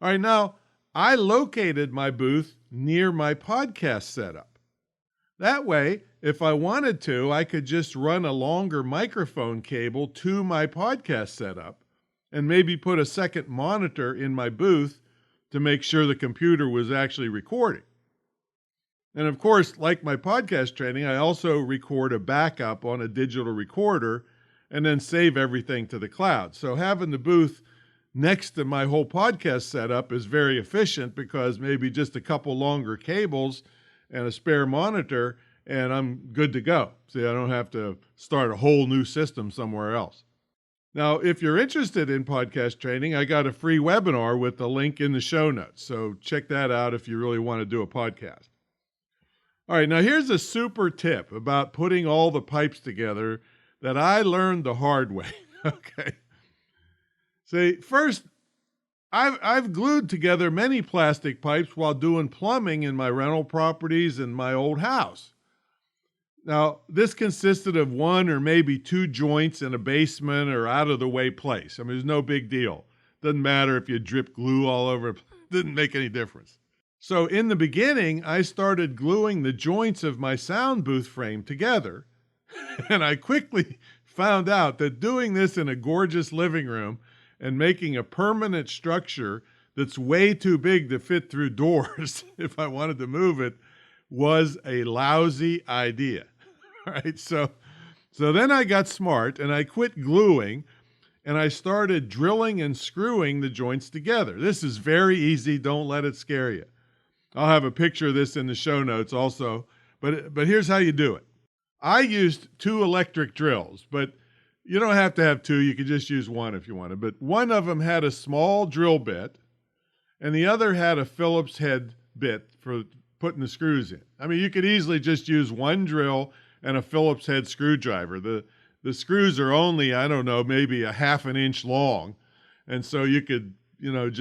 All right, now I located my booth near my podcast setup. That way, if I wanted to, I could just run a longer microphone cable to my podcast setup and maybe put a second monitor in my booth to make sure the computer was actually recording. And of course, like my podcast training, I also record a backup on a digital recorder and then save everything to the cloud. So having the booth next to my whole podcast setup is very efficient because maybe just a couple longer cables and a spare monitor, and I'm good to go. See, I don't have to start a whole new system somewhere else. Now, if you're interested in podcast training, I got a free webinar with the link in the show notes. So check that out if you really want to do a podcast. All right, now here's a super tip about putting all the pipes together that I learned the hard way. Okay. See, first, I've glued together many plastic pipes while doing plumbing in my rental properties and my old house. Now, this consisted of one or maybe two joints in a basement or out-of-the-way place. I mean, there's no big deal. Doesn't matter if you drip glue all over it. Didn't make any difference. So in the beginning, I started gluing the joints of my sound booth frame together, and I quickly found out that doing this in a gorgeous living room and making a permanent structure that's way too big to fit through doors if I wanted to move it was a lousy idea. All right, so then I got smart and I quit gluing and I started drilling and screwing the joints together. This is very easy. Don't let it scare you. I'll have a picture of this in the show notes also, but here's how you do it. I used 2 electric drills, but you don't have to have 2. You could just use 1 if you wanted. But one of them had a small drill bit, and the other had a Phillips head bit for putting the screws in. I mean, you could easily just use 1 drill and a Phillips head screwdriver. The screws are only, I don't know, maybe a half an inch long, and so you could, just